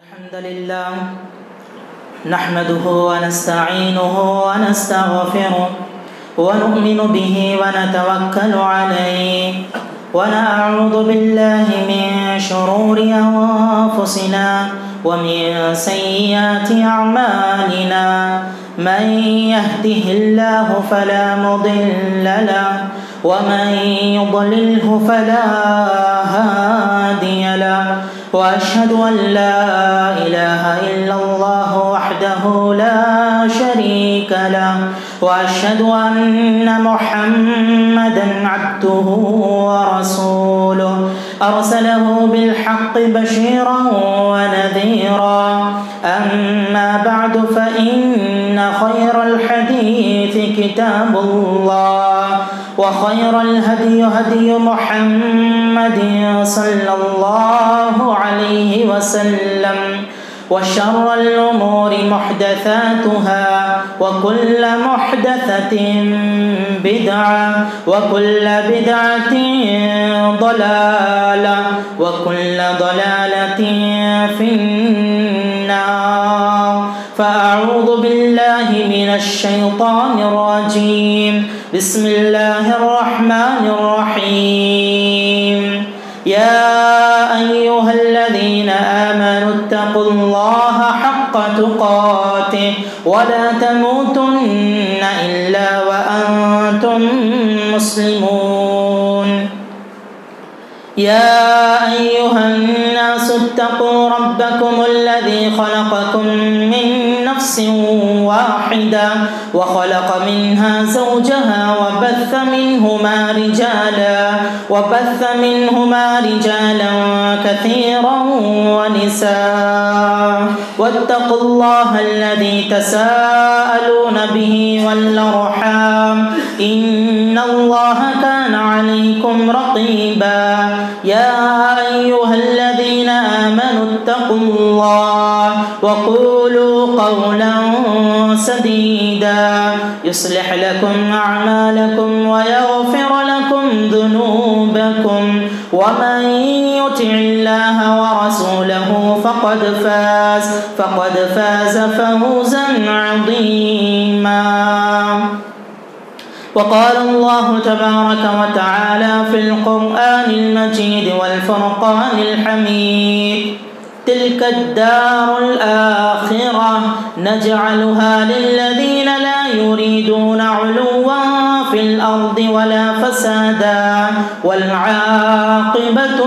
الحمد لله نحمده ونستعينه ونستغفره ونؤمن به ونتوكل عليه ونعوذ بالله من شرور أنفسنا ومن سيئات أعمالنا من يهده الله فلا مضل له ومن يضلله فلا هادي له وأشهد أن لا إله إلا الله وحده لا شريك له وأشهد أن محمدا عبده ورسوله أرسله بالحق بشيرا ونذيرا أما بعد فإن خير الحديث كتاب الله وخير الهدي هدي محمد صلى الله عليه وسلم وشر الأمور محدثاتها وكل محدثة بدعة وكل بدعة ضلالة وكل ضلالة في النار فأعوذ بالله من الشيطان الرجيم بسم الله الرحمن الرحيم يا أيها الذين آمنوا اتقوا الله حق تقاته ولا تموتن إلا وأنتم مسلمون يا أيها الناس اتقوا ربكم الذي خلقكم من نفس واحدة وخلق منها زوجها وبث منهما رجالا كثيرا ونساء واتقوا الله الذي تساءلون به والأرحام إن الله كان عليكم رقيبا يا أيها الذين آمنوا اتقوا الله وقولوا قولا سديدا يصلح لكم أعمالكم ويغفر لكم ذنوبكم ومن يطع الله ورسوله فقد فاز فوزا عظيما وقال الله تبارك وتعالى في القرآن المجيد والفرقان الحميد تلك الدار الآخرة نجعلها للذين لا يريدون علوا في الأرض ولا فسادا والعاقبة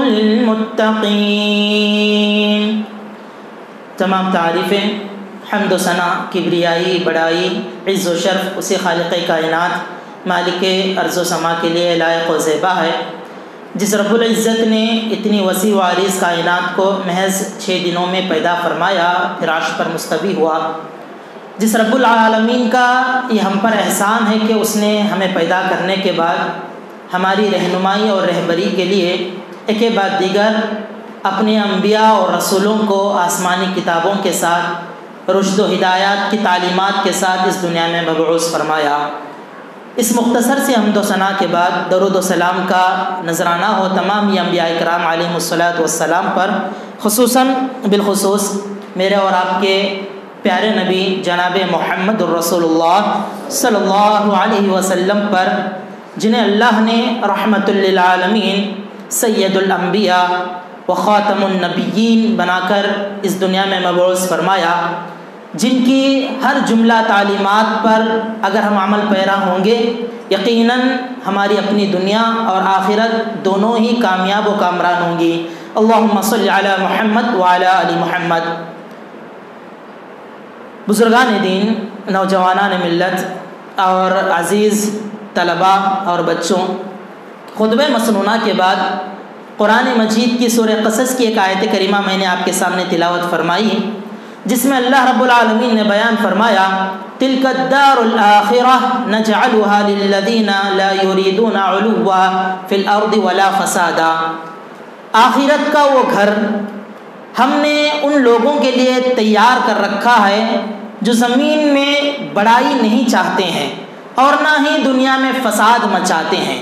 للمتقين. تمام تعریفیں حمد و ثنا کبریائی بڑائی عز و شرف اسی خالق کائنات مالک ارض و سما کے لیے لائق و زیبا ہے جس رب العزت نے اتنی وسیع و عریض کائنات کو محض 6 دنوں میں پیدا فرمایا پھر عرش پر مستوی ہوا. جس رب العالمین کا یہ ہم پر احسان ہے کہ اس نے ہمیں پیدا کرنے کے بعد ہماری رہنمائی اور رہبری کے لیے ایک بعد دیگر اپنے انبیاء اور رسولوں کو آسمانی کتابوں کے ساتھ رشد و ہدایات کی تعلیمات کے ساتھ اس دنیا میں مبعوث فرمایا. اس مختصر سے حمد و ثنا کے بعد درود و سلام کا نذرانہ ہو تمام یہ انبیاء کرام علیہم الصلاۃ والسلام پر، بالخصوص میرے اور آپ کے پیارے نبی جناب محمد الرسول اللہ صلی اللہ علیہ وسلم پر، جنہیں اللہ نے رحمت للعالمین سید الانبیاء و خاتم النبیین بنا کر اس دنیا میں مبعوث فرمایا، جن کی ہر جملہ تعلیمات پر اگر ہم عمل پیرا ہوں گے یقیناً ہماری اپنی دنیا اور آخرت دونوں ہی کامیاب و کامران ہوں گی. اللہم صلی علی محمد وعلی آل محمد. بزرگان دین، نوجوانان ملت اور عزیز طلباء اور بچوں، خطبہ مسنونہ کے بعد قرآن مجید کی سورہ قصص کی ایک آیت کریمہ میں نے آپ کے سامنے تلاوت فرمائی، جس میں اللہ رب العالمین نے بیان فرمایا تلک الدار الآخرہ نجعلها للذین لا يريدون علوا فی الارض ولا فسادا. آخرت کا وہ گھر ہم نے ان لوگوں کے لیے تیار کر رکھا ہے جو زمین میں بڑائی نہیں چاہتے ہیں اور نہ ہی دنیا میں فساد مچاتے ہیں.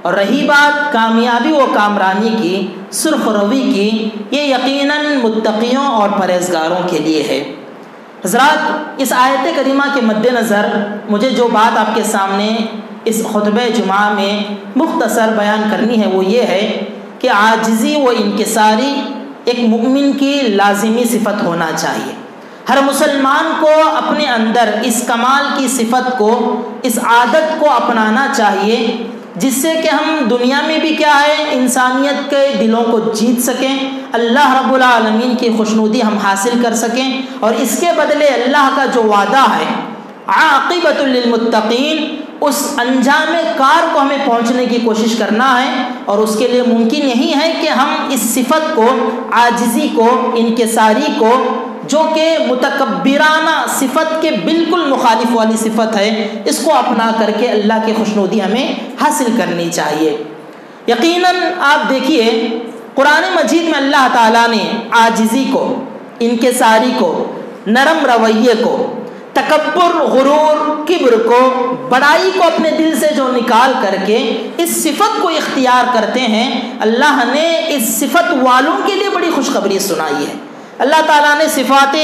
اور رہی بات کامیابی و کامرانی کی، سرخ روی کی، یہ یقیناً متقیوں اور پرہیزگاروں کے لیے ہے۔ حضرات، اس آیت کریمہ کے مد نظر مجھے جو بات آپ کے سامنے اس خطبہ جمعہ میں مختصر بیان کرنی ہے وہ یہ ہے کہ عاجزی و انکساری ایک مومن کی لازمی صفت ہونا چاہیے۔ ہر مسلمان کو اپنے اندر اس کمال کی صفت کو، اس عادت کو اپنانا چاہیے، جس سے کہ ہم دنیا میں بھی کیا ہے انسانیت کے دلوں کو جیت سکیں، اللہ رب العالمین کی خوشنودی ہم حاصل کر سکیں، اور اس کے بدلے اللہ کا جو وعدہ ہے عاقبۃ للمتقین، اس انجام کار کو ہمیں پہنچنے کی کوشش کرنا ہے۔ اور اس کے لیے ممکن یہی ہے کہ ہم اس صفت کو، عاجزی کو، انکساری کو، جو کہ متکبرانہ صفت کے بالکل مخالف والی صفت ہے، اس کو اپنا کر کے اللہ کی خوشنودی ہمیں حاصل کرنی چاہیے۔ یقیناً آپ دیکھیے قرآن مجید میں اللہ تعالیٰ نے عاجزی کو، انکساری کو، نرم رویے کو، تکبر، غرور، کبر کو، بڑائی کو اپنے دل سے جو نکال کر کے اس صفت کو اختیار کرتے ہیں، اللہ نے اس صفت والوں کے لیے بڑی خوشخبری سنائی ہے۔ اللہ تعالیٰ نے صفات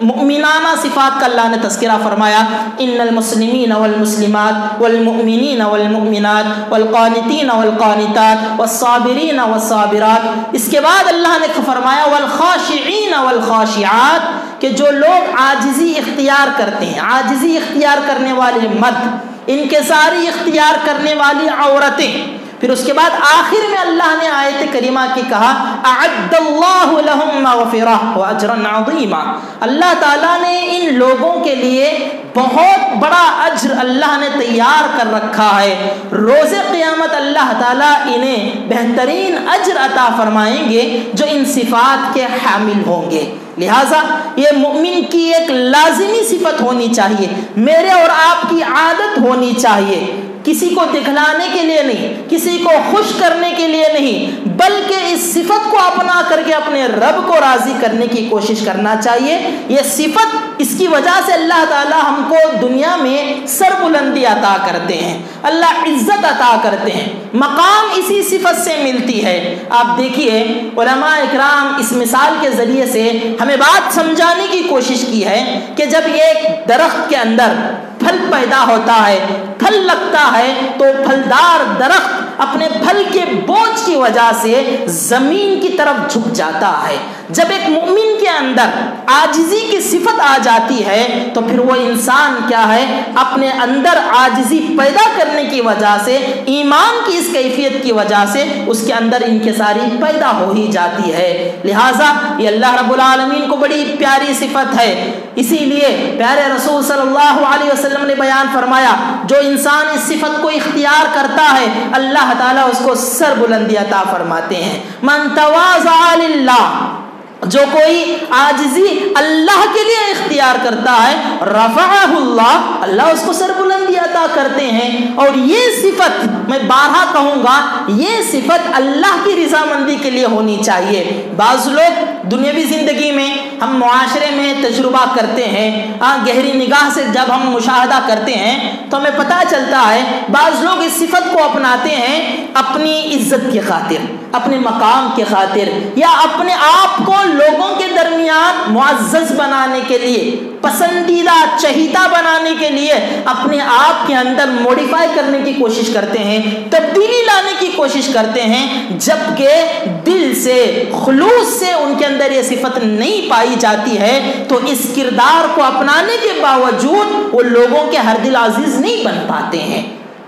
مؤمنانہ صفات کا اللہ نے تذکرہ فرمایا، ان المسلمین والمسلمات والمؤمنین والمؤمنات والقانتین والقانتات والصابرین والصابرات۔ اس کے بعد اللہ نے فرمایا والخاشعین والخاشعات، کہ جو لوگ عاجزی اختیار کرتے ہیں، عاجزی اختیار کرنے والے مرد، انکساری اختیار کرنے والی عورتیں، پھر اس کے بعد آخر میں اللہ نے آیت کریمہ کی کہا اعد اللہ لہم مغفرہ واجرا عظیما، اللہ تعالیٰ نے ان لوگوں کے لیے بہت بڑا اجر اللہ نے تیار کر رکھا ہے، روز قیامت اللہ تعالیٰ انہیں بہترین اجر عطا فرمائیں گے جو ان صفات کے حامل ہوں گے۔ لہٰذا یہ مومن کی ایک لازمی صفت ہونی چاہیے، میرے اور آپ کی عادت ہونی چاہیے، کسی کو دکھلانے کے لیے نہیں، کسی کو خوش کرنے کے لیے نہیں، بلکہ اس صفت کو اپنا کر کے اپنے رب کو راضی کرنے کی کوشش کرنا چاہیے۔ یہ صفت، اس کی وجہ سے اللہ تعالیٰ ہم کو دنیا میں سر بلندی عطا کرتے ہیں، اللہ عزت عطا کرتے ہیں، مقام اسی صفت سے ملتی ہے۔ آپ دیکھیے علماء اکرام اس مثال کے ذریعے سے ہمیں بات سمجھانے کی کوشش کی ہے کہ جب ایک درخت کے اندر پھل پیدا ہوتا ہے، پھل لگتا ہے، تو پھلدار درخت اپنے پھل کے بوجھ کی وجہ سے زمین کی طرف جھک جاتا ہے۔ جب ایک مومن کے اندر عاجزی کی صفت آ جاتی ہے تو پھر وہ انسان کیا ہے، اپنے اندر عاجزی پیدا کرنے کی وجہ سے، ایمان کی اس کیفیت کی وجہ سے اس کے اندر انکساری پیدا ہو ہی جاتی ہے۔ لہٰذا یہ اللہ رب العالمین کو بڑی پیاری صفت ہے، اسی لیے پیارے رسول صلی اللہ علیہ وسلم نے بیان فرمایا جو انسان اس صفت کو اختیار کرتا ہے اللہ تعالیٰ اس کو سر بلندی عطا فرماتے ہیں۔ من تواضع للہ، جو کوئی عاجزی اللہ کے لیے اختیار کرتا ہے، رفعہ اللہ، اللہ اس کو سر بلندی عطا کرتے ہیں۔ اور یہ صفت میں بارہا کہوں گا، یہ صفت اللہ کی رضامندی کے لیے ہونی چاہیے۔ بعض لوگ دنیاوی زندگی میں، ہم معاشرے میں تجربہ کرتے ہیں، گہری نگاہ سے جب ہم مشاہدہ کرتے ہیں تو ہمیں پتہ چلتا ہے بعض لوگ اس صفت کو اپناتے ہیں اپنی عزت کی خاطر، اپنے مقام کی خاطر، یا اپنے آپ کو لوگوں کے درمیان معزز بنانے کے لیے، پسندیدہ چہیتا بنانے کے لیے اپنے آپ کے اندر موڈیفائی کرنے کی کوشش کرتے ہیں، تبدیلی لانے کی کوشش کرتے ہیں، جبکہ دل سے، خلوص سے ان کے اندر یہ صفت نہیں پائی جاتی ہے، تو اس کردار کو اپنانے کے باوجود وہ لوگوں کے ہر دل عزیز نہیں بن پاتے ہیں۔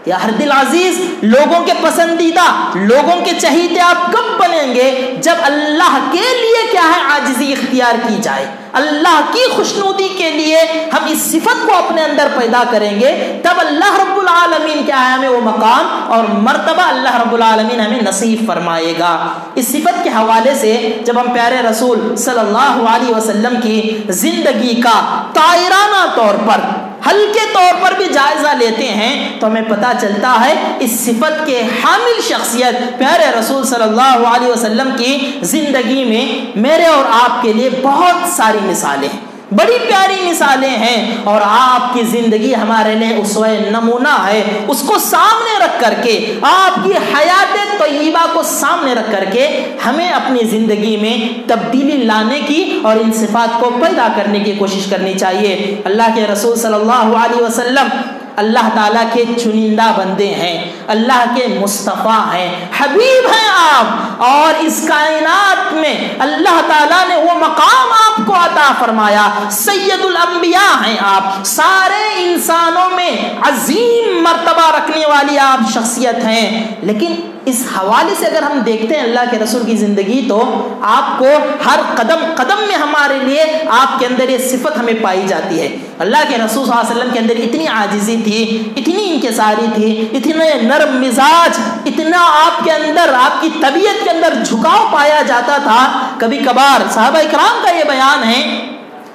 یا ہر دل عزیز، لوگوں کے پسندیدہ، لوگوں کے چہیتے آپ کب بنیں گے؟ جب اللہ کے لیے کیا ہے عاجزی اختیار کی جائے، اللہ کی خوشنودی کے لیے ہم اس صفت کو اپنے اندر پیدا کریں گے، تب اللہ رب العالمین کیا ہے ہمیں وہ مقام اور مرتبہ اللہ رب العالمین ہمیں نصیب فرمائے گا۔ اس صفت کے حوالے سے جب ہم پیارے رسول صلی اللہ علیہ وسلم کی زندگی کا طائرانہ طور پر، ہلکے طور پر بھی جائزہ لیتے ہیں تو ہمیں پتہ چلتا ہے اس صفت کے حامل شخصیت پیارے رسول صلی اللہ علیہ وسلم کی زندگی میں میرے اور آپ کے لیے بہت ساری مثالیں ہیں۔ بڑی پیاری مثالیں ہیں، اور آپ کی زندگی ہمارے لیے اسوہ نمونہ ہے۔ اس کو سامنے رکھ کر کے، آپ کی حیات طیبہ کو سامنے رکھ کر کے ہمیں اپنی زندگی میں تبدیلی لانے کی اور ان صفات کو پیدا کرنے کی کوشش کرنی چاہیے۔ اللہ کے رسول صلی اللہ علیہ وسلم اللہ تعالیٰ کے چنندہ بندے ہیں، اللہ کے مصطفیٰ ہیں، حبیب ہیں آپ، اور اس کائنات میں اللہ تعالیٰ نے وہ مقام آپ کو عطا فرمایا، سید الانبیاء ہیں آپ، سارے انسانوں میں عظیم مرتبہ رکھنے والی آپ شخصیت ہیں۔ لیکن اس حوالے سے اگر ہم دیکھتے ہیں اللہ کے رسول کی زندگی، تو آپ کو ہر قدم قدم میں ہمارے لیے آپ کے اندر یہ صفت ہمیں پائی جاتی ہے۔ اللہ کے رسول صلی اللہ علیہ وسلم کے اندر اتنی عاجزی تھی، اتنی انکساری تھی، اتنے نرم مزاج، اتنا آپ کے اندر، آپ کی طبیعت کے اندر جھکاؤ پایا جاتا تھا۔ کبھی کبھار صحابہ کرام کا یہ بیان ہے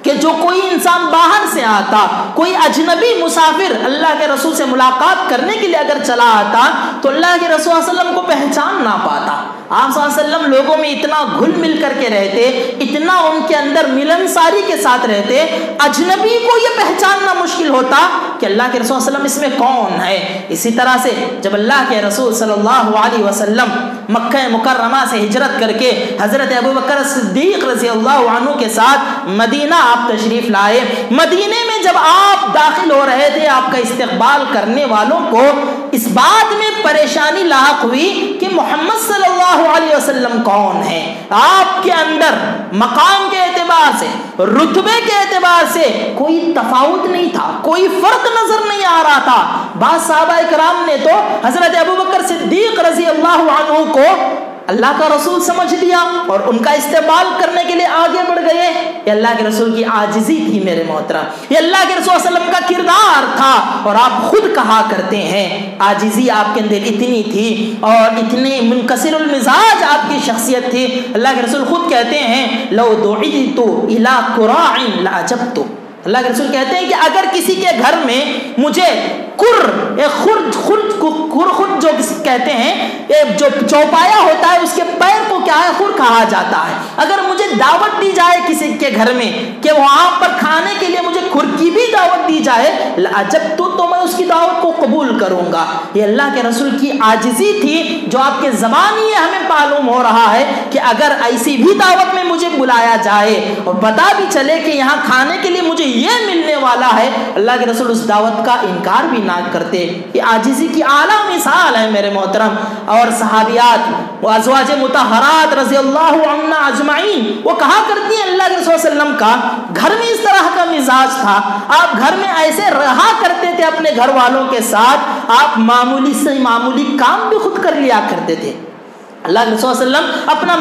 کہ جو کوئی انسان باہر سے آتا، کوئی اجنبی مسافر اللہ کے رسول سے ملاقات کرنے کے لیے اگر چلا آتا، تو اللہ کے رسول صلی اللہ علیہ وسلم کو پہچان نہ پاتا۔ آپ صلی اللہ علیہ وسلم لوگوں میں اتنا گھل مل کر کے رہتے، اتنا ان کے اندر ملنساری کے ساتھ رہتے، اجنبی کو یہ پہچاننا مشکل ہوتا کہ اللہ کے رسول صلی اللہ علیہ وسلم اس میں کون ہے۔ اسی طرح سے جب اللہ کے رسول صلی اللہ علیہ وسلم مکہ مکرمہ سے ہجرت کر کے حضرت ابوبکر صدیق رضی اللہ عنہ کے ساتھ مدینہ آپ تشریف لائے، مدینے میں جب آپ داخل ہو رہے تھے، آپ کا استقبال کرنے والوں کو اس بات میں پریشانی لاحق ہوئی کہ محمد صلی اللہ علیہ وسلم کون ہے۔ آپ کے اندر مقام کے اعتبار سے، رتبے کے اعتبار سے کوئی تفاوت نہیں تھا، کوئی فرق نظر نہیں آ رہا تھا۔ بعض صحابہ کرام نے تو حضرت ابوبکر صدیق رضی اللہ عنہ کو اللہ کا رسول سمجھ لیا اور ان کا استقبال کرنے کے لیے آگے بڑھ گئے۔ یہ اللہ کے رسول کی عاجزی تھی میرے محترم، یہ اللہ کے رسول صلی اللہ علیہ وسلم کا کردار تھا۔ اور آپ خود کہا کرتے ہیں، عاجزی آپ کے اندر اتنی تھی اور اتنے منکسر المزاج آپ کی شخصیت تھی، اللہ کے رسول خود کہتے ہیں لو دعیت الی قراع لعجبت۔ اللہ کے رسول کہتے ہیں کہ اگر کسی کے گھر میں مجھے خرد جو کہتے ہیں، جو چوپایا ہوتا ہے اس کے پیر کو کیا ہے، خر کہا جاتا ہے، اگر مجھے دعوت دی جائے کسی کے گھر میں کہ وہاں پر کھانے کے لیے مجھے خر کی بھی دعوت دی جائے، لعجبت، تو میں اس کی دعوت کو قبول کروں گا۔ یہ اللہ کے رسول کی عاجزی تھی، جو آپ کے زبان یہ ہمیں معلوم ہو رہا ہے کہ اگر ایسی بھی دعوت میں مجھے بلایا جائے اور پتہ بھی چلے کہ یہاں کھانے کے لیے مجھے یہ ملنے والا ہے، اللہ کے رسول اس دعوت کا انکار بھی نہ کرتے۔ یہ عاجزی کی اعلیٰ مثال ہے میرے محترم۔ اور صحابیات و ازواج مطہرات رضی اللہ عنہ اجمعین وہ کہا کرتی ہیں اللہ کے رسول صلی اللہ علیہ وسلم کا گھر میں اس طرح کا مزاج تھا، آپ گھر میں ایسے رہا کرتے تھے اپنے گھر والوں کے ساتھ، آپ معمولی سے معمولی کام بھی خود کر لیا کرتے تھے۔ اللہ کے رسول صلی اللہ علیہ وسلم اپنا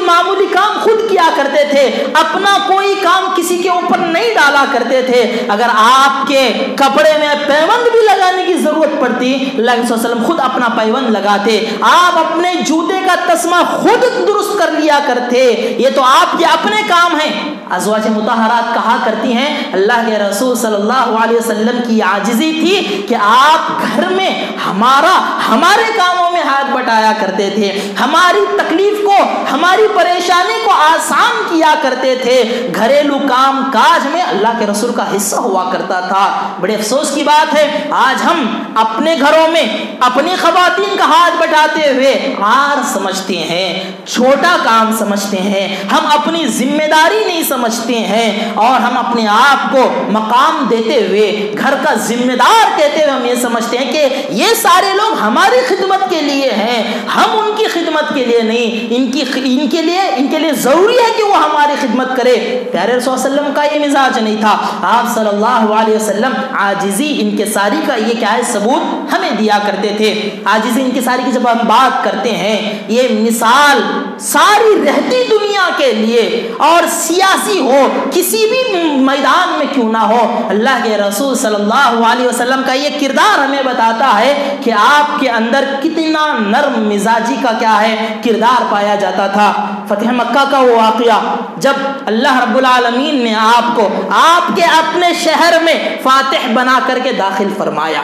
معمولی کام خود کیا کرتے تھے، اپنا کوئی کام کسی کے اوپر نہیں ڈالا کرتے تھے۔ اگر آپ کے کپڑے میں پیوند بھی لگانے کی ضرورت پڑتی، اللہ کے رسول صلی اللہ علیہ وسلم خود اپنا پیوند لگاتے، آپ اپنے جوتے کا تسمہ خود درست کر لیا کرتے، یہ تو آپ کے اپنے کام ہیں۔ ازواج مطہرات کہا کرتی ہیں اللہ کے رسول صلی اللہ علیہ وسلم کی عاجزی تھی کہ آپ گھر میں ہمارے کاموں میں ہاتھ بٹایا کرتے تھے، ہماری تکلیف کو، ہماری پریشانی کو آسان کیا کرتے تھے، گھریلو کام کاج میں اللہ کے رسول کا حصہ ہوا کرتا تھا۔ بڑے افسوس کی بات ہے آج ہم اپنے گھروں میں اپنی خواتین کا ہاتھ بٹاتے ہوئے عار سمجھتے ہیں، چھوٹا کام سمجھتے ہیں، ہم اپنی ذمہ داری نہیں سمجھتے ہیں، اور ہم اپنے آپ کو مقام دیتے ہوئے گھر کا ذمہ دار کہتے ہوئے ہم یہ سمجھتے ہیں کہ یہ سارے لوگ ہماری خدمت کے لیے ہیں، ہم ان کی خدمت کے لیے نہیں، ان کے لیے ضروری ہے کہ وہ ہماری خدمت کرے۔ پیارے رسول صلی اللہ علیہ وسلم کا یہ مزاج نہیں تھا۔ آپ صلی اللہ علیہ وسلم عاجزی انکساری کا یہ کیا ہے ثبوت ہمیں دیا کرتے تھے۔ عاجزی انکساری کی جب ہم بات کرتے ہیں، یہ مثال ساری رہتی دنیا کے لیے اور سیاسی ہو، کسی بھی میدان میں کیوں نہ ہو، اللہ کے رسول صلی اللہ علیہ وسلم کا یہ کردار ہمیں بتاتا ہے کہ آپ کے اندر کتنا نرم مزاجی کا کیا ہے کردار پایا جاتا تھا۔ فتح مکہ کا وہ واقعہ جب اللہ رب العالمین نے آپ کو آپ کے اپنے شہر میں فاتح بنا کر کے داخل فرمایا،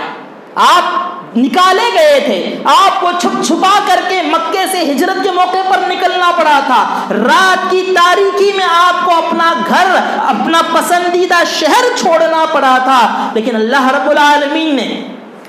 آپ نکالے گئے تھے، آپ کو چھپ چھپا کر کے مکے سے ہجرت کے موقع پر نکلنا پڑا تھا، رات کی تاریکی میں آپ کو اپنا گھر، اپنا پسندیدہ شہر چھوڑنا پڑا تھا، لیکن اللہ رب العالمین نے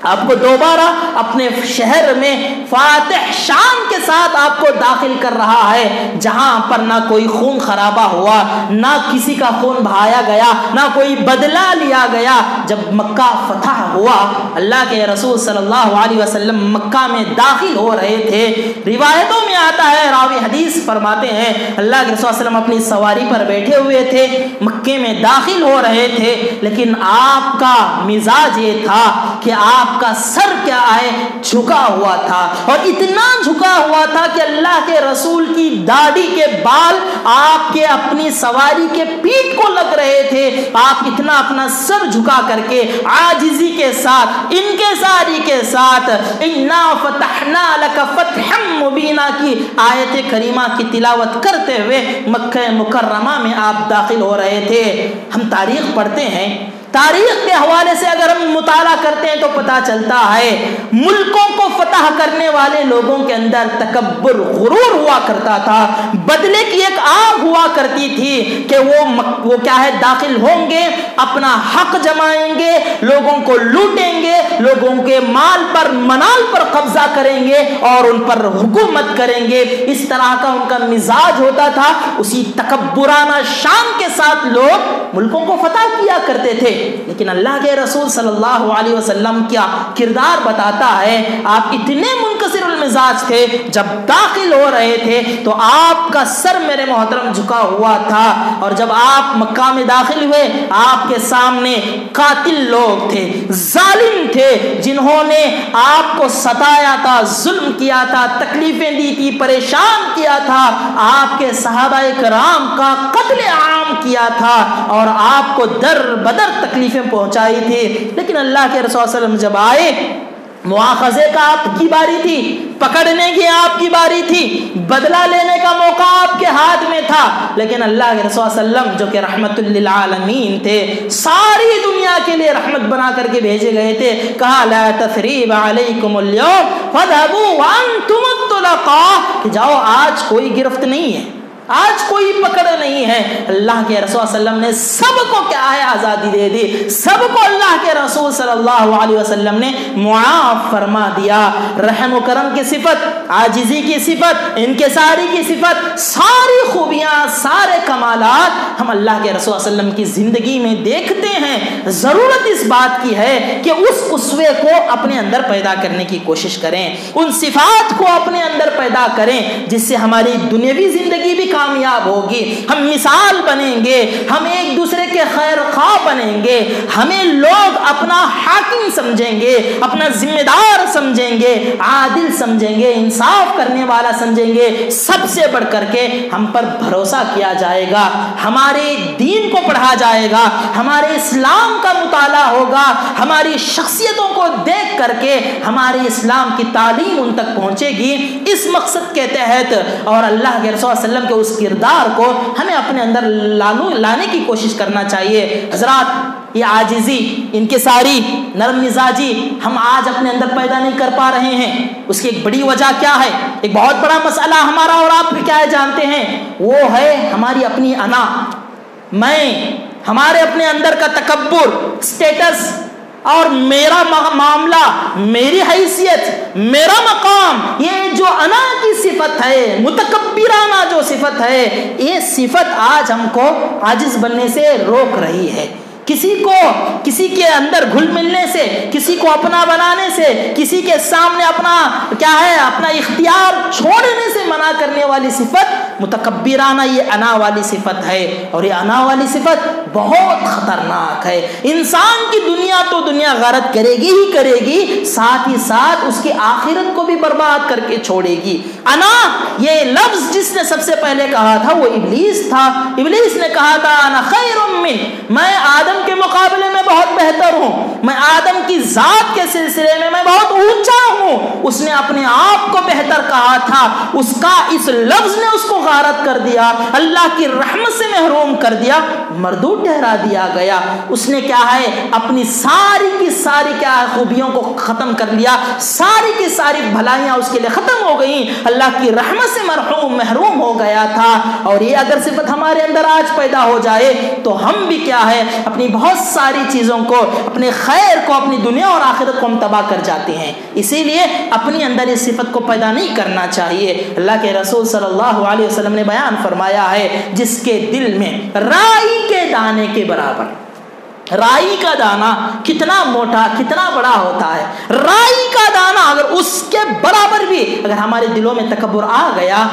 آپ کو دوبارہ اپنے شہر میں فاتح شان کے ساتھ آپ کو داخل کر رہا ہے، جہاں پر نہ کوئی خون خرابہ ہوا، نہ کسی کا خون بہایا گیا، نہ کوئی بدلہ لیا گیا۔ جب مکہ فتح ہوا، اللہ کے رسول صلی اللہ علیہ وسلم مکہ میں داخل ہو رہے تھے، روایتوں میں آتا ہے، راوی حدیث فرماتے ہیں اللہ کے رسول صلی اللہ علیہ وسلم اپنی سواری پر بیٹھے ہوئے تھے، مکے میں داخل ہو رہے تھے، لیکن آپ کا مزاج یہ تھا کہ آپ کا سر کیا ہے، جھکا ہوا تھا، اور اتنا جھکا ہوا تھا کہ اللہ کے رسول کی داڑھی کے بال آپ کے اپنی سواری کے پیٹھ کو لگ رہے تھے، آپ اتنا اپنا سر جھکا کر کے عاجزی کے ساتھ، انکساری کے ساتھ انا فتحنا لک فتحا مبینا کی آیت کریمہ کی تلاوت کرتے ہوئے مکہ مکرمہ میں آپ داخل ہو رہے تھے۔ ہم تاریخ پڑھتے ہیں، تاریخ کے حوالے سے اگر ہم مطالعہ کرتے ہیں تو پتہ چلتا ہے ملکوں کو فتح کرنے والے لوگوں کے اندر تکبر، غرور ہوا کرتا تھا، بدلے کی ایک آگ ہوا کرتی تھی کہ وہ کیا ہے، داخل ہوں گے، اپنا حق جمائیں گے، لوگوں کو لوٹیں گے، لوگوں کے مال پر، منال پر قبضہ کریں گے اور ان پر حکومت کریں گے۔ اس طرح کا ان کا مزاج ہوتا تھا، اسی تکبرانہ شان کے ساتھ لوگ ملکوں کو فتح کیا کرتے تھے۔ لیکن اللہ کے رسول صلی اللہ علیہ وسلم کیا کردار بتاتا ہے، آپ اتنے منکسر المزاج تھے، جب داخل ہو رہے تھے تو آپ کا سر میرے محترم جھکا ہوا تھا، اور جب آپ مکہ میں داخل ہوئے آپ کے سامنے قاتل لوگ تھے، ظالم تھے، جنہوں نے آپ کو ستایا تھا، ظلم کیا تھا، تکلیفیں دی تھی، پریشان کیا تھا، آپ کے صحابہ کرام کا قتل عام کیا تھا اور آپ کو در بدر تکلیفیں پہنچائی تھی۔ لیکن اللہ کے رسول صلی اللہ علیہ وسلم جب آئے، مواخذے کا آپ کی باری تھی، پکڑنے کی آپ کی باری تھی، بدلہ لینے کا موقع آپ کے ہاتھ میں تھا، لیکن اللہ کے رسول صلی اللہ علیہ وسلم جو کہ رحمت للعالمین تھے، ساری دنیا کے لیے رحمت بنا کر کے بھیجے گئے تھے، کہا لا تثریب علیکم اليوم فاذهبوا وانتم الطلقاء، کہ جاؤ آج کوئی گرفت نہیں ہے، آج کوئی پکڑ نہیں ہے۔ اللہ کے رسول صلی اللہ علیہ وسلم نے سب کو کیا ہے، آزادی دے دی، سب کو اللہ کے رسول صلی اللہ علیہ وسلم نے معاف فرما دیا۔ رحم و کرم کی صفت، عاجزی کی صفت، انکساری کی صفت، ساری خوبیاں، سارے کمالات ہم اللہ کے رسول صلی اللہ علیہ وسلم کی زندگی میں دیکھتے ہیں۔ ضرورت اس بات کی ہے کہ اس اسوے کو اپنے اندر پیدا کرنے کی کوشش کریں، ان صفات کو اپنے اندر پیدا کریں جس سے ہماری دنیاوی زندگی بھی کامیاب ہوگی، ہم مثال بنیں گے، ہم ایک دوسرے کے خیر خواہ بنیں گے، ہمیں لوگ اپنا حاکم سمجھیں گے، اپنا ذمہ دار سمجھیں گے، عادل سمجھیں گے، انصاف کرنے والا سمجھیں گے، سب سے بڑھ کر کے ہم پر بھروسہ کیا جائے گا، ہمارے دین کو پڑھا جائے گا، ہمارے اسلام کا مطالعہ ہوگا، ہماری شخصیتوں کو دیکھ کر کے ہمارے اسلام کی تعلیم ان تک پہنچے گی۔ اس مقصد کے تحت اور اللہ کے رسول صلی اللہ علیہ وسلم کے اس کردار کو ہمیں اپنے اندر لانے کی کوشش کرنا چاہیے۔ حضرات، یہ عاجزی، انکساری، نرم مزاجی ہم آج اپنے اندر پیدا نہیں کر پا رہے ہیں۔ اس کی ایک بڑی وجہ کیا ہے؟ ایک بہت بڑا مسئلہ ہمارا اور آپ کیا ہے جانتے ہیں، وہ ہے ہماری اپنی انا، میں، ہمارے اپنے اندر کا تکبر، سٹیٹس اور میرا معاملہ، میری حیثیت، میرا مقام، یہ جو انا کی صفت ہے، متکبرانہ جو صفت ہے، یہ صفت آج ہم کو عاجز بننے سے روک رہی ہے۔ کسی کے اندر گھل ملنے سے، کسی کو اپنا بنانے سے، کسی کے سامنے اپنا کیا ہے، اپنا اختیار چھوڑنے سے منع کرنے والی صفت متکبرانہ یہ انا والی صفت ہے، اور یہ انا والی صفت بہت خطرناک ہے۔ انسان کی دنیا تو دنیا غارت کرے گی ہی کرے گی، ساتھ ہی ساتھ اس کی آخرت کو بھی برباد کر کے چھوڑے گی۔ انا یہ لفظ جس نے سب سے پہلے کہا تھا وہ ابلیس تھا۔ ابلیس نے کہا تھا انا خیر میں آدم کے مقابلے میں بہت بہتر ہوں، میں آدم کی ذات کے سلسلے میں بہت اونچا ہوں. اس نے اپنے آپ کو بہتر کہا تھا، اس کا اس لفظ نے اس کو غارت کر دیا، اللہ کی رحمت سے محروم کر دیا، مردود ٹھہرا دیا گیا. اس نے کیا ہے اپنی ساری کی ساری کیا خوبیوں کو ختم کر لیا، ساری کی ساری بھلائیاں اس کے لیے ختم ہو گئیں، اللہ کی رحمت سے محروم ہو گیا تھا. اور یہ اگر صفت ہمارے اندر آج پیدا ہو جائے تو ہم بھی کیا ہے اپنی بہت ساری چیزوں کو، اپنے خیر کو، اپنی دنیا اور آخرت کو ہم تباہ کر جاتے ہیں. اسی لیے اپنی اندر اس صفت کو پیدا نہیں کرنا چاہیے. اللہ کے رسول صلی اللہ علیہ وسلم نے بیان فرمایا ہے، جس کے دل میں رائی کے دانے کے برابر، رائی کا دانا کتنا موٹا کتنا بڑا ہوتا ہے، رائی کا دانا اگر اس کے برابر بھی اگر ہمارے دلوں میں تکبر آ گیا،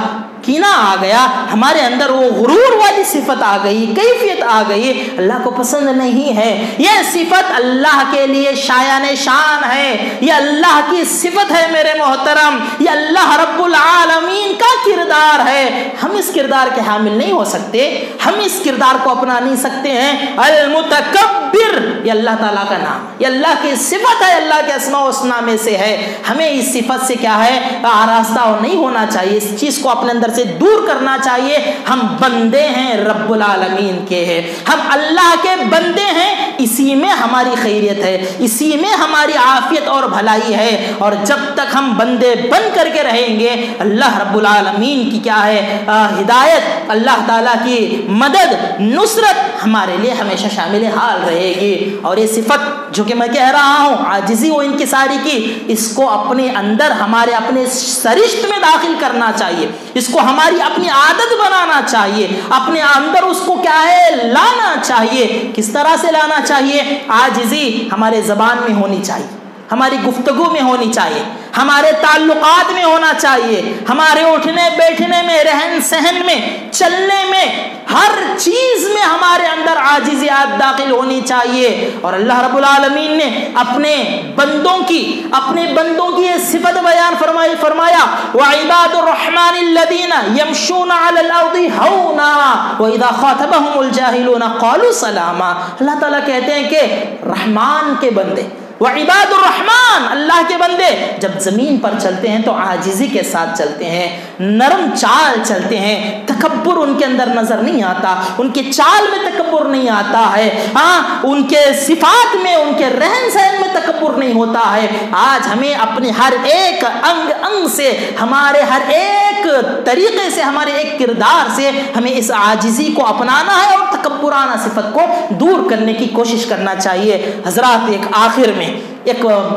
کینہ آ گیا، ہمارے اندر وہ غرور والی صفت آ گئی، کیفیت آ گئی، اللہ کو پسند نہیں ہے. یہ صفت اللہ کے لیے شایان شان ہے، یہ اللہ کی صفت ہے میرے محترم، یہ اللہ رب العالمین کا کردار ہے. ہم اس کردار کے حامل نہیں ہو سکتے، ہم اس کردار کو اپنا نہیں سکتے ہیں. المتکبر یہ اللہ تعالیٰ کا نام، یہ اللہ کی صفت ہے، اللہ کے اسماء و حسنا میں سے ہے. ہمیں اس صفت سے کیا ہے آراستہ نہیں ہونا چاہیے، اس چیز کو اپنے اندر سے دور کرنا چاہیے. ہم بندے ہیں رب العالمین کے ہیں، ہم اللہ کے بندے ہیں، اسی میں ہماری خیریت ہے، اسی میں ہماری عافیت اور بھلائی ہے. اور جب تک ہم بندے بن کر کے رہیں گے، اللہ رب العالمین کی کیا ہے ہدایت، اللہ تعالیٰ کی مدد، نصرت ہمارے لیے ہمیشہ شامل حال رہے گی. اور یہ صفت جو کہ میں کہہ رہا ہوں عاجزی و انکساری کی، اس کو اپنے اندر ہمارے اپنے سرشت میں داخل کرنا چاہیے، اس کو ہماری اپنی عادت بنانا چاہیے، اپنے اندر اس کو کیا ہے لانا چاہیے. کس طرح سے لانا چاہیے؟ عاجزی ہمارے زبان میں ہونی چاہیے، ہماری گفتگو میں ہونی چاہیے، ہمارے تعلقات میں ہونا چاہیے، ہمارے اٹھنے بیٹھنے میں، رہن سہن میں، چلنے میں، ہر چیز میں ہمارے اندر عاجزیات داخل ہونی چاہیے. اور اللہ رب العالمین نے اپنے بندوں کی یہ صفت بیان فرمایا وَعِبَادُ الرَّحْمَنِ الَّذِينَ يَمْشُونَ عَلَى الْأَرْضِ هَوْنًا وَإِذَا خَاطَبَهُمُ الْجَاهِلُونَ قَالُوا سَلَامًا. اللہ تعالیٰ کہتے ہیں کہ رحمان کے بندے، وعباد الرحمن اللہ کے بندے جب زمین پر چلتے ہیں تو عاجزی کے ساتھ چلتے ہیں، نرم چال چلتے ہیں، تکبر ان کے اندر نظر نہیں آتا، ان کے چال میں تکبر نہیں آتا ہے، ان کے صفات میں، ان کے رہن سہن میں تکبر نہیں ہوتا ہے. آج ہمیں اپنے ہر ایک انگ سے، ہمارے ہر ایک طریقے سے، ہمارے ایک کردار سے ہمیں اس عاجزی کو اپنانا ہے اور تکبرانہ صفت کو دور کرنے کی کوشش کرنا چاہیے. حضرات ایک آخر میں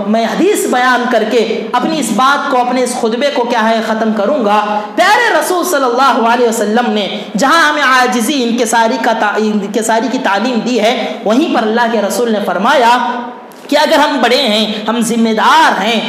میں حدیث بیان کر کے اپنی اس بات کو، اپنے اس خطبے کو کیا ہے ختم کروں گا. پیارے رسول صلی اللہ علیہ وسلم نے جہاں ہمیں عاجزی انکساری کی تعلیم دی ہے، وہیں پر اللہ کے رسول نے فرمایا کہ اگر ہم بڑے ہیں، ہم ذمہ دار ہیں،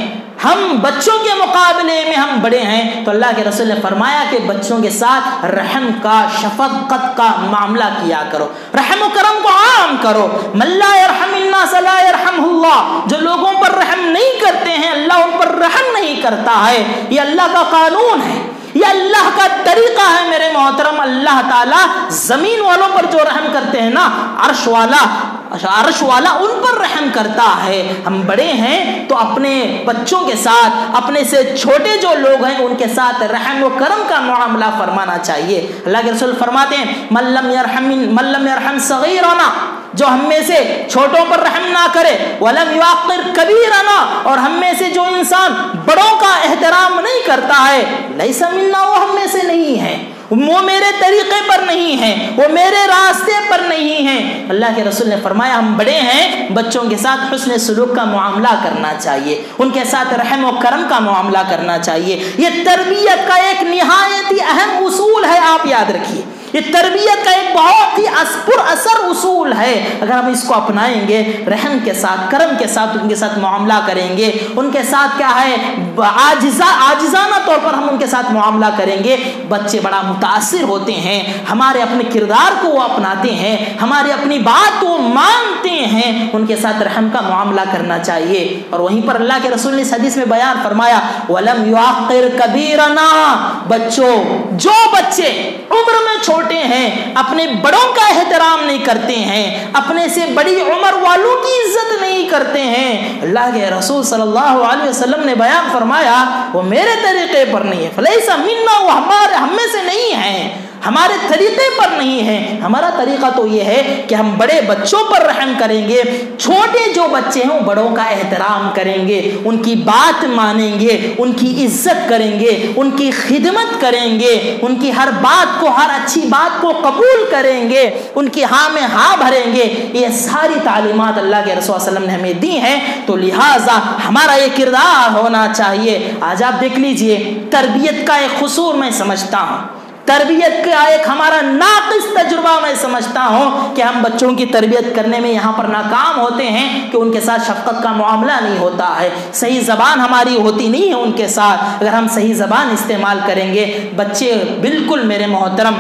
ہم بچوں کے مقابلے میں ہم بڑے ہیں، تو اللہ کے رسول نے فرمایا کہ بچوں کے ساتھ رحم کا، شفقت کا معاملہ کیا کرو، رحم و کرم کو عام کرو. من لا يرحم الناس لا يرحمه اللہ، جو لوگوں پر رحم نہیں کرتے ہیں اللہ ان پر رحم نہیں کرتا ہے. یہ اللہ کا قانون ہے، یہ اللہ کا طریقہ ہے میرے محترم. اللہ تعالیٰ زمین والوں پر جو رحم کرتے ہیں نا، عرش والا ان پر رحم کرتا ہے. ہم بڑے ہیں تو اپنے بچوں کے ساتھ، اپنے سے چھوٹے جو لوگ ہیں ان کے ساتھ رحم و کرم کا معاملہ فرمانا چاہیے. اللہ کے رسول فرماتے ہیں من لم يرحم صغیرنا، جو ہم میں سے چھوٹوں پر رحم نہ کرے، ولم یوقر کبیرنا، اور ہم میں سے جو انسان بڑوں کا احترام نہیں کرتا ہے، لیس منا، وہ ہم میں سے نہیں ہے، وہ میرے طریقے پر نہیں ہے، وہ میرے راستے پر نہیں ہے. اللہ کے رسول نے فرمایا ہم بڑے ہیں، بچوں کے ساتھ حسن سلوک کا معاملہ کرنا چاہیے، ان کے ساتھ رحم و کرم کا معاملہ کرنا چاہیے. یہ تربیت کا ایک نہایت ہی اہم اصول ہے، آپ یاد رکھیے. یہ تربیت کا ایک بہت ہی پر اثر اصول ہے اگر ہم اس کو اپنائیں گے، رحم کے ساتھ، کرم کے ساتھ ان کے ساتھ معاملہ کریں گے، ان کے ساتھ کیا ہے عاجزانہ طور پر ہم ان کے ساتھ معاملہ کریں گے، بچے بڑا متاثر ہوتے ہیں، ہمارے اپنے کردار کو وہ اپناتے ہیں، ہمارے اپنی بات کو مانتے ہیں، ان کے ساتھ رحم کا معاملہ کرنا چاہیے۔ اور وہیں پر اللہ کے رسول نے اس حدیث میں بیان فرمایا وَلَمْ يُعَقِّرْ كَبِيرَنَا، بچوں جو بچے عمر میں چھوٹے ہیں اپنے بڑوں کا احترام نہیں کرتے ہیں، اپنے سے بڑی عمر والوں کی عزت نہیں کرتے ہیں، اللہ کے رسول صلی اللہ علیہ وسلم نے بیان فرمایا وہ میرے طریقے پر نہیں ہے، فلیسا منا، وہ ہم میں سے نہیں ہیں، ہمارے طریقے پر نہیں ہے۔ ہمارا طریقہ تو یہ ہے کہ ہم بڑے بچوں پر رحم کریں گے، چھوٹے جو بچے ہیں بڑوں کا احترام کریں گے، ان کی بات مانیں گے، ان کی عزت کریں گے، ان کی خدمت کریں گے، ان کی ہر بات کو، ہر اچھی بات کو قبول کریں گے، ان کی ہاں میں ہاں بھریں گے۔ یہ ساری تعلیمات اللہ کے رسول صلی اللہ علیہ وسلم نے ہمیں دی ہیں، تو لہٰذا ہمارا یہ کردار ہونا چاہیے۔ آج آپ دیکھ لیجئے تربیت کا ایک قصور میں سمجھتا ہوں، تربیت کا ایک ہمارا ناقص تجربہ میں سمجھتا ہوں کہ ہم بچوں کی تربیت کرنے میں یہاں پر ناکام ہوتے ہیں کہ ان کے ساتھ شفقت کا معاملہ نہیں ہوتا ہے، صحیح زبان ہماری ہوتی نہیں ہے ان کے ساتھ۔ اگر ہم صحیح زبان استعمال کریں گے، بچے بالکل میرے محترم،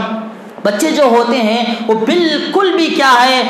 بچے جو ہوتے ہیں وہ بالکل بھی کیا ہے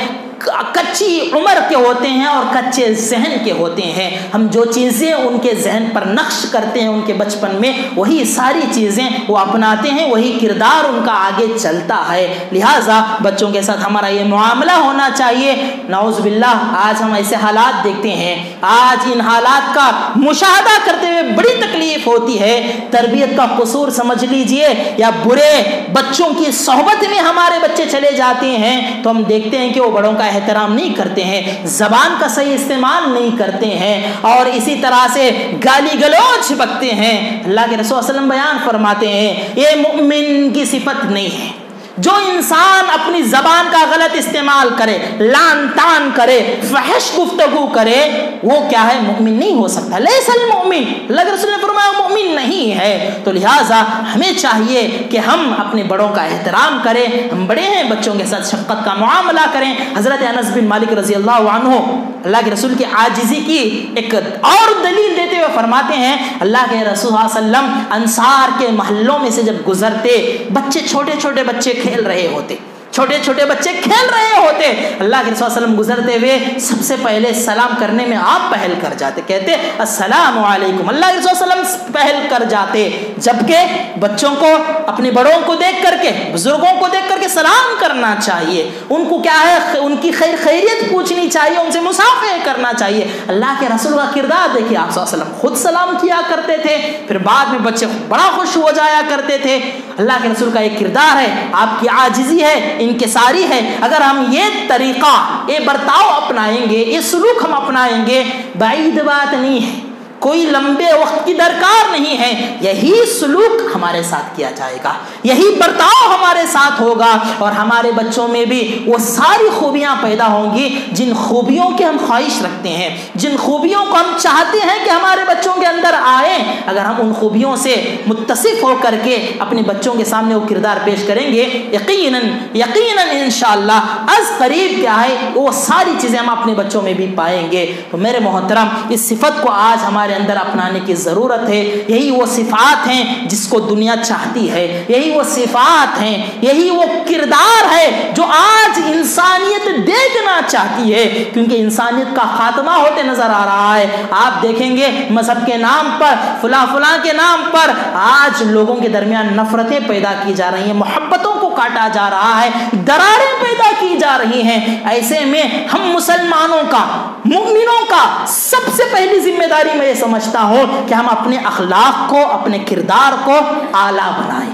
کچی عمر کے ہوتے ہیں اور کچے ذہن کے ہوتے ہیں۔ ہم جو چیزیں ان کے ذہن پر نقش کرتے ہیں ان کے بچپن میں، وہی ساری چیزیں وہ اپناتے ہیں، وہی کردار ان کا آگے چلتا ہے۔ لہٰذا بچوں کے ساتھ ہمارا یہ معاملہ ہونا چاہیے۔ نعوذ باللہ آج ہم ایسے حالات دیکھتے ہیں، آج ان حالات کا مشاہدہ کرتے ہوئے بڑی تکلیف ہوتی ہے۔ تربیت کا قصور سمجھ لیجئے یا برے بچوں کی صحبت میں ہمارے بچے چلے جاتے ہیں تو ہم دیکھتے ہیں کہ وہ بڑوں کا احترام نہیں کرتے ہیں، زبان کا صحیح استعمال نہیں کرتے ہیں، اور اسی طرح سے گالی گلوچ بکتے ہیں۔ اللہ کے رسول صلی اللہ علیہ وسلم بیان فرماتے ہیں یہ مومن کی صفت نہیں ہے۔ جو انسان اپنی زبان کا غلط استعمال کرے، لان تان کرے، فحش گفتگو کرے، وہ کیا ہے؟ مومن نہیں ہو سکتا۔ لیس المؤمن، اللہ کے رسول نے فرمایا مومن نہیں ہے۔ تو لہٰذا ہمیں چاہیے کہ ہم اپنے بڑوں کا احترام کریں، ہم بڑے ہیں بچوں کے ساتھ شفقت کا معاملہ کریں۔ حضرت انس بن مالک رضی اللہ عنہ اللہ کے رسول کی عاجزی کی ایک اور دلیل دیتے ہوئے فرماتے ہیں اللہ کے رسول صلی اللہ علیہ وسلم انصار کے محلوں میں سے جب گزرتے، بچے چھوٹے چھوٹے بچے کھیل رہے ہوتے، چھوٹے چھوٹے بچے کھیل رہے ہوتے، اللہ کے رسول صلی اللہ علیہ وسلم گزرتے ہوئے سب سے پہلے سلام کرنے میں آپ پہل کر جاتے، کہتے السلام علیکم، اللہ کے رسول صلی اللہ علیہ وسلم پہل کر جاتے، جبکہ بچوں کو اپنے بڑوں کو دیکھ کر کے، بزرگوں کو دیکھ کر کے سلام کرنا چاہیے، ان کو کیا ہے ان کی خیریت پوچھنی چاہیے، ان سے مصافحہ کرنا چاہیے۔ اللہ کے رسول کا کردار دیکھیے، آپ صلی اللہ علیہ وسلم خود سلام کیا کرتے تھے، پھر بعد میں بچے بڑا خوش ہو جایا کرتے تھے۔ اللہ کے رسول کا ایک کردار ہے، آپ کی عاجزی ہے، انکساری ہے۔ اگر ہم یہ طریقہ، یہ برتاؤ اپنائیں گے، یہ سلوک ہم اپنائیں گے، بعید بات نہیں ہے، کوئی لمبے وقت کی درکار نہیں ہے، یہی سلوک ہمارے ساتھ کیا جائے گا، یہی برتاؤ ہمارے ساتھ ہوگا، اور ہمارے بچوں میں بھی وہ ساری خوبیاں پیدا ہوں گی جن خوبیوں کی ہم خواہش رکھتے ہیں، جن خوبیوں کو ہم چاہتے ہیں کہ ہمارے بچوں کے اندر آئیں۔ اگر ہم ان خوبیوں سے متصف ہو کر کے اپنے بچوں کے سامنے وہ کردار پیش کریں گے، یقیناً انشاءاللہ از قریب کیا ہے وہ ساری چیزیں ہم اپنے بچوں میں بھی پائیں گے۔ تو میرے محترم، اس صفت کو آج ہمارے اندر اپنانے کی ضرورت ہے۔ یہی وہ صفات ہیں جس کو دنیا چاہتی ہے، یہی وہ صفات ہیں، یہی وہ کردار ہے جو آج انسانیت دیکھنا چاہتی ہے، کیونکہ انسانیت کا خاتمہ ہوتے نظر آ رہا ہے۔ آپ دیکھیں گے مذہب کے نام پر، فلاں کے نام پر آج لوگوں کے درمیان نفرتیں پیدا کی جا رہی ہیں، محبتوں کو کاٹا جا رہا ہے، دراریں پیدا کی جا رہی ہیں۔ ایسے میں ہم مسلمانوں کا، مومنوں کا سب سے پہلی ذمہ داری میں سمجھتا ہوں کہ ہم اپنے اخلاق کو، اپنے کردار کو اعلیٰ بنائیں،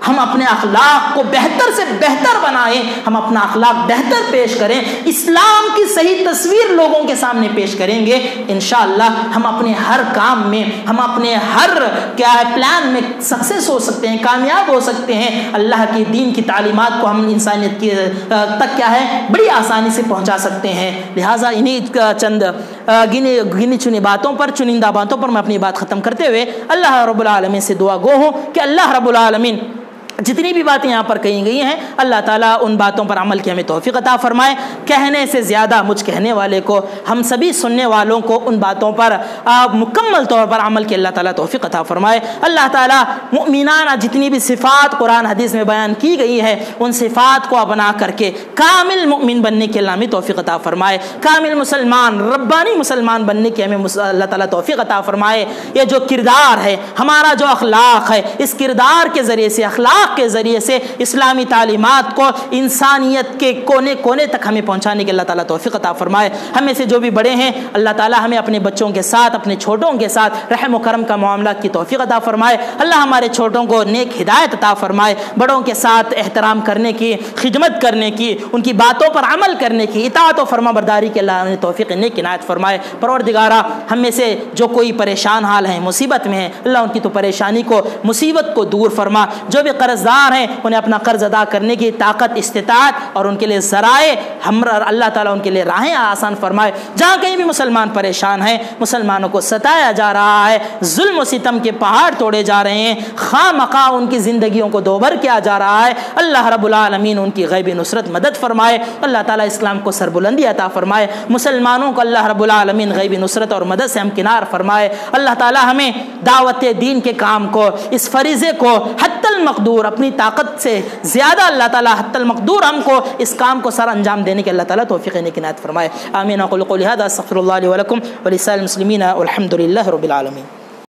ہم اپنے اخلاق کو بہتر سے بہتر بنائیں، ہم اپنا اخلاق بہتر پیش کریں، اسلام کی صحیح تصویر لوگوں کے سامنے پیش کریں گے، انشاءاللہ ہم اپنے ہر کام میں، ہم اپنے ہر کیا ہے پلان میں سکسیس ہو سکتے ہیں، کامیاب ہو سکتے ہیں۔ اللہ کی دین کی تعلیمات کو ہم انسانیت کی تک کیا ہے بڑی آسانی سے پہنچا سکتے ہیں۔ لہٰذا انہیں چند گنی چنی باتوں پر، چنندہ باتوں پر میں اپنی بات ختم کرتے ہوئے اللہ رب العالمین سے دعا گو ہوں کہ اللہ رب العالمین جتنی بھی باتیں یہاں پر کہی گئی ہیں اللہ تعالیٰ ان باتوں پر عمل کی ہمیں توفیق عطا فرمائے. کہنے سے زیادہ مجھ کہنے والے کو، ہم سبھی سننے والوں کو ان باتوں پر مکمل طور پر عمل کی اللہ تعالیٰ توفیق عطا فرمائے. اللہ تعالیٰ مؤمنانہ جتنی بھی صفات قرآن حدیث میں بیان کی گئی ہے ان صفات کو اپنا کر کے کامل مؤمن بننے کے اللہ ہمیں توفیق عطا فرمائے. کامل مسلمان، ربانی مسلمان بننے کی ہمیں اللہ تعالیٰ توفیق عطا فرمائے. یہ جو کردار ہے، ہمارا جو اخلاق ہے، اس کردار کے ذریعے سے، اخلاق کے ذریعے سے اسلامی تعلیمات کو انسانیت کے کونے کونے تک ہمیں پہنچانے کے اللہ تعالیٰ توفیق عطا فرمائے. ہمیں سے جو بھی بڑے ہیں اللہ تعالیٰ ہمیں اپنے بچوں کے ساتھ، اپنے چھوٹوں کے ساتھ رحم و کرم کا معاملات کی توفیق عطا فرمائے. اللہ ہمارے چھوٹوں کو نیک ہدایت عطا فرمائے. بڑوں کے ساتھ احترام کرنے کی، خدمت کرنے کی، ان کی باتوں پر عمل کرنے کی، اطاعت و فرما برداری کے اللہ ہمیں توفیق نیک عنایت فرمائے. پروردگارہ ہم میں سے جو کوئی پریشان حال ہیں، مصیبت میں ہیں، اللہ ان کی تو پریشانی کو، مصیبت کو دور فرما. جو بھی قرض دار ہیں انہیں اپنا قرض ادا کرنے کی طاقت، استطاعت اور ان کے لیے ذرائع اللہ تعالیٰ ان کے لیے راہیں آسان فرمائے. جہاں کہیں بھی مسلمان پریشان ہیں، مسلمانوں کو ستایا جا رہا ہے، ظلم و ستم کے پہاڑ توڑے جا رہے ہیں، خواہ مخواہ ان کی زندگیوں کو دوبر کیا جا رہا ہے، اللہ رب العالمین ان کی غیبی نصرت مدد فرمائے. اللہ تعالیٰ اسلام کو سربلندی عطا فرمائے. مسلمانوں کو اللہ رب العالمین غیبی نصرت اور مدد سے ہمکنار فرمائے. اللہ تعالیٰ ہمیں دعوت دین کے کام کو، اس فریضے کو حتی المقدور، اپنی طاقت سے زیادہ اللہ تعالیٰ حتی المقدور ہم کو اس کام کو سر انجام دینے کے اللہ تعالیٰ توفیق نیک عنایت فرمائے. آمین. اقول قولی ھذا استغفر اللہ لی ولکم ولسائر المسلمین والحمد للہ رب العالمین.